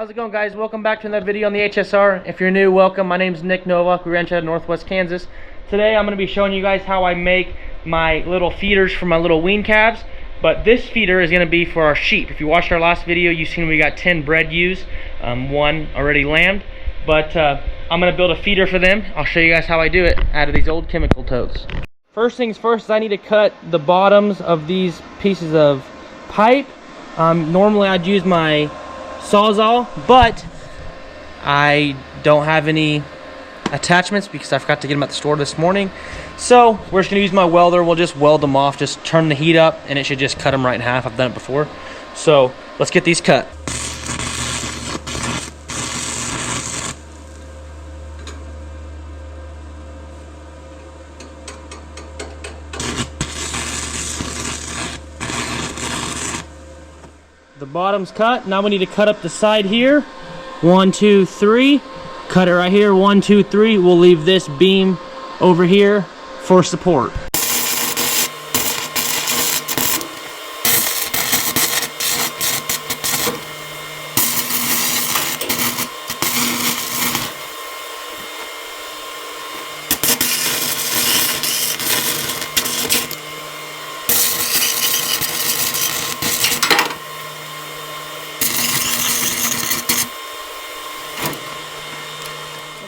How's it going, guys? Welcome back to another video on the HSR. If you're new, welcome. My name is Nick Nowak. We ranch out of Northwest Kansas. Today I'm going to be showing you guys how I make my little feeders for my little wean calves. But this feeder is going to be for our sheep. If you watched our last video, you've seen we got 10 bred ewes, one already lambed. But I'm going to build a feeder for them. I'll show you guys how I do it out of these old chemical totes. First things first is I need to cut the bottoms of these pieces of pipe. Normally I'd use my Sawzall, but I don't have any attachments because I forgot to get them at the store this morning. So we're just gonna use my welder. We'll just weld them off, just turn the heat up, and it should just cut them right in half. I've done it before. So let's get these cut. The bottom's cut. Now we need to cut up the side here. 1, 2, 3. Cut it right here. 1, 2, 3. We'll leave this beam over here for support.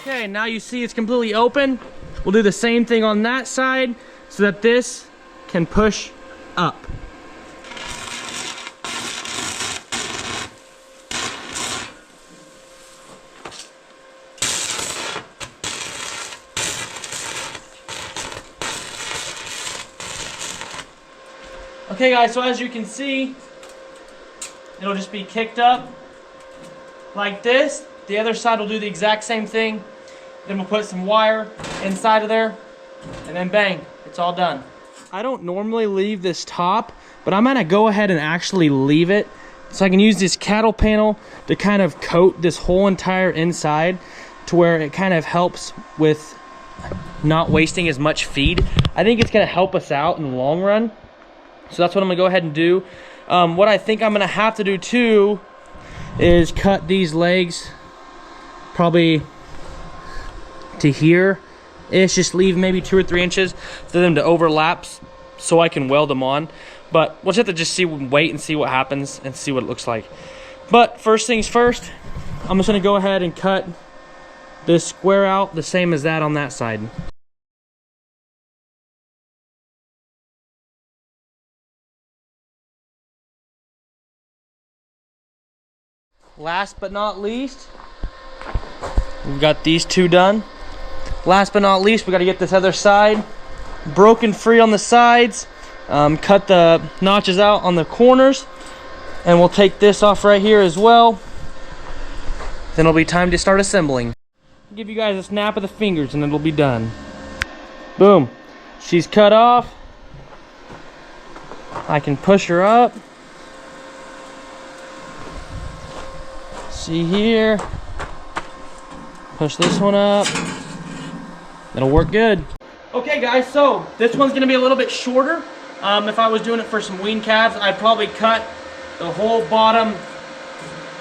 Okay, now you see it's completely open. We'll do the same thing on that side so that this can push up. Okay guys, so as you can see, it'll just be kicked up like this. The other side will do the exact same thing. Then we'll put some wire inside of there, and then bang, it's all done. I don't normally leave this top, but I'm gonna go ahead and actually leave it so I can use this cattle panel to kind of coat this whole entire inside to where it kind of helps with not wasting as much feed. I think it's gonna help us out in the long run. So that's what I'm gonna go ahead and do. What I think I'm gonna have to do too is cut these legs probably to here. It's just leave maybe 2 or 3 inches for them to overlap so I can weld them on. But we'll just have to just wait and see what happens and see what it looks like. But first things first, I'm just gonna go ahead and cut this square out the same as that on that side. Last but not least, we've got these 2 done. Last but not least, we got to get this other side broken free on the sides. Cut the notches out on the corners, and we'll take this off right here as well. Then it'll be time to start assembling. I'll give you guys a snap of the fingers and it'll be done. Boom. She's cut off. I can push her up. See here. Push this one up. It'll work good. Okay guys, so this one's gonna be a little bit shorter. If I was doing it for some wean calves, I'd probably cut the whole bottom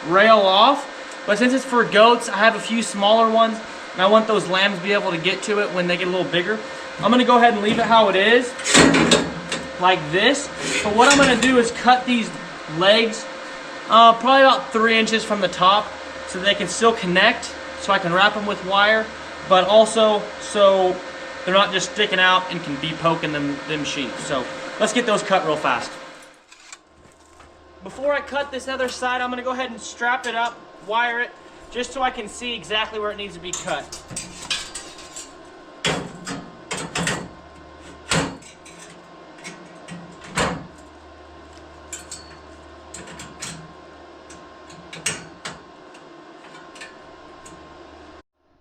rail off. But since it's for goats, I have a few smaller ones, and I want those lambs to be able to get to it when they get a little bigger. I'm gonna go ahead and leave it how it is, like this. But what I'm gonna do is cut these legs probably about 3 inches from the top so they can still connect, so I can wrap them with wire, but also so they're not just sticking out and can be poking them sheep. So let's get those cut real fast. Before I cut this other side, I'm gonna go ahead and strap it up, wire it, just so I can see exactly where it needs to be cut.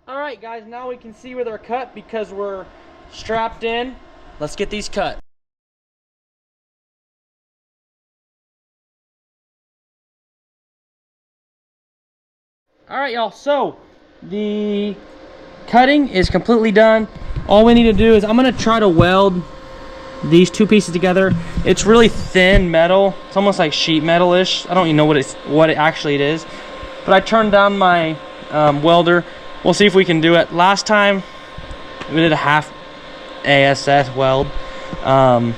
Alright guys, now we can see where they're cut because we're strapped in. Let's get these cut. Alright y'all, so the cutting is completely done. All we need to do is I'm going to try to weld these 2 pieces together. It's really thin metal. It's almost like sheet metal-ish. I don't even know what it actually is. but I turned down my welder. We'll see if we can do it. Last time we did a half ASS weld, but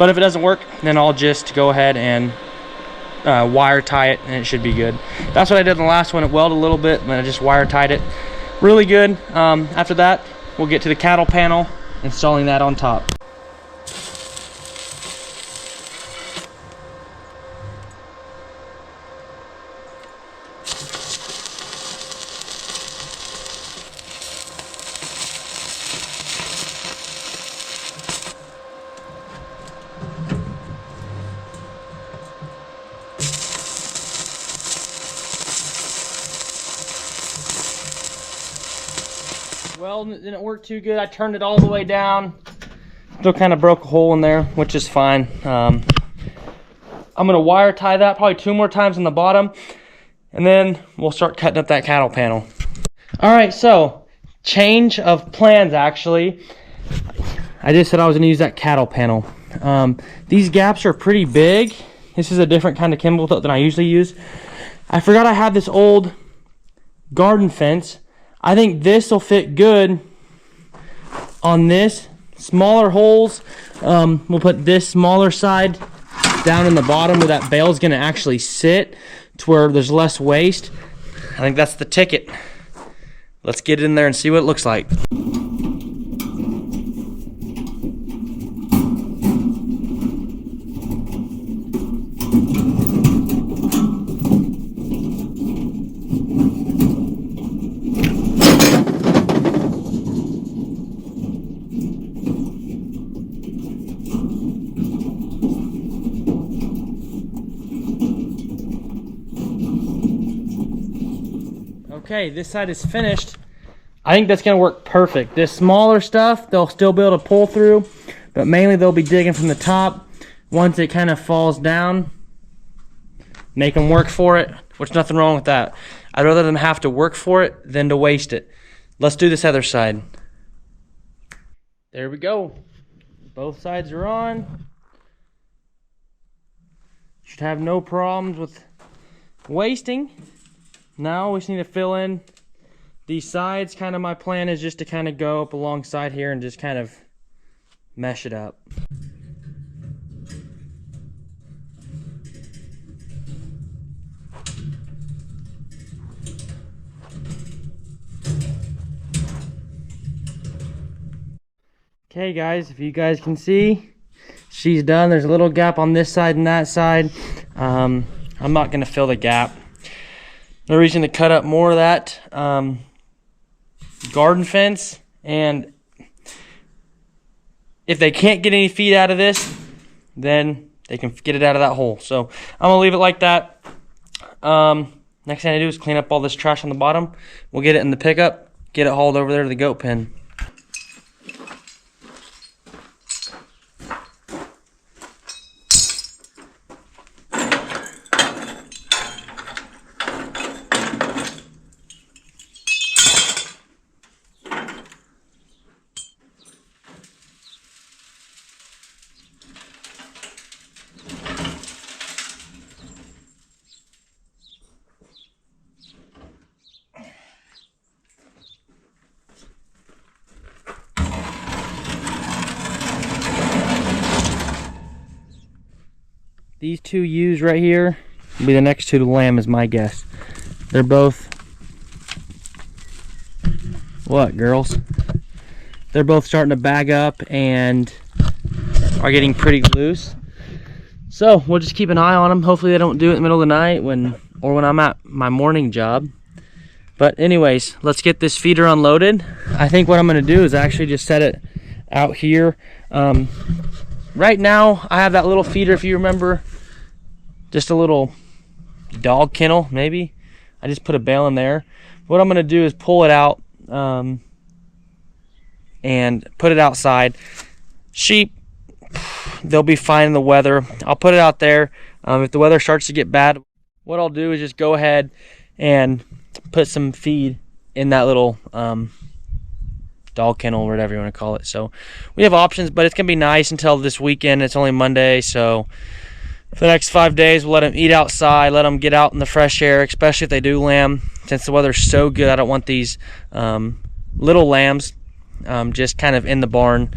if it doesn't work, then I'll just go ahead and wire tie it, and it should be good. That's what I did in the last one. It welded a little bit, and then I just wire tied it really good. After that, we'll get to the cattle panel, installing that on top. Well, it didn't work too good. I turned it all the way down. Still kind of broke a hole in there, which is fine. I'm gonna wire tie that probably 2 more times on the bottom, and then we'll start cutting up that cattle panel. All right, so change of plans actually. I just said I was gonna use that cattle panel. These gaps are pretty big. This is a different kind of chemical tote than I usually use. I forgot I had this old garden fence. I think this will fit good on this. Smaller holes. We'll put this smaller side down in the bottom where that bale is going to actually sit, to where there's less waste. I think that's the ticket. Let's get in there and see what it looks like. Okay, this side is finished. I think that's gonna work perfect. This smaller stuff, they'll still be able to pull through, but mainly they'll be digging from the top. Once it kind of falls down, make them work for it, which nothing wrong with that. I'd rather them have to work for it than to waste it. Let's do this other side. There we go. Both sides are on. Should have no problems with wasting. Now we just need to fill in these sides. Kind of my plan is just to kind of go up alongside here and just kind of mesh it up. Okay guys, if you guys can see, she's done. There's a little gap on this side and that side. I'm not going to fill the gap. No reason to cut up more of that garden fence, and if they can't get any feed out of this, then they can get it out of that hole. So I'm gonna leave it like that. Next thing I do is clean up all this trash on the bottom. We'll get it in the pickup, get it hauled over there to the goat pen. These two ewes right here will be the next two to lamb, is my guess. They're both, what girls? They're both starting to bag up and are getting pretty loose. So we'll just keep an eye on them. Hopefully they don't do it in the middle of the night when I'm at my morning job. But anyways, let's get this feeder unloaded. I think what I'm gonna do is actually just set it out here. Right now I have that little feeder, if you remember, just a little dog kennel maybe. I just put a bale in there. What I'm gonna do is pull it out and put it outside. Sheep, they'll be fine in the weather. I'll put it out there. If the weather starts to get bad, what I'll do is just go ahead and put some feed in that little dog kennel or whatever you want to call it. So we have options, but it's gonna be nice until this weekend. It's only Monday, so For the next 5 days, we'll let them eat outside, let them get out in the fresh air, especially if they do lamb. Since the weather's so good, I don't want these little lambs just kind of in the barn.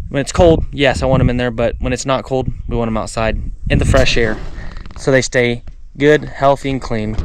When it's cold, yes, I want them in there, but when it's not cold, we want them outside in the fresh air so they stay good, healthy, and clean.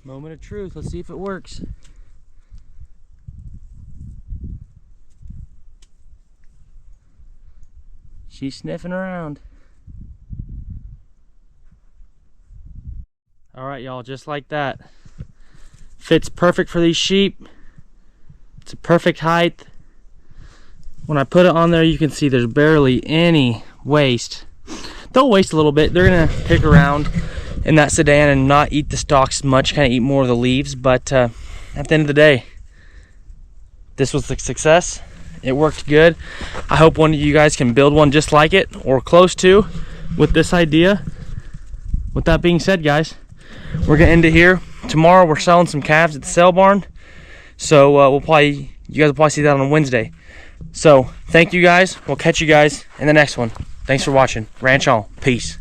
Moment of truth. Let's see if it works. She's sniffing around. All right, y'all, just like that. Fits perfect for these sheep. It's a perfect height. When I put it on there, you can see there's barely any waste. They'll waste a little bit. They're gonna pick around in that sedan and not eat the stalks much, kind of eat more of the leaves, but at the end of the day, this was a success. It worked good. I hope one of you guys can build one just like it or close to with this idea. With that being said, guys, we're gonna end it here. Tomorrow we're selling some calves at the sale barn, so you guys will probably see that on Wednesday. So thank you guys. We'll catch you guys in the next one. Thanks for watching. Ranch on. Peace.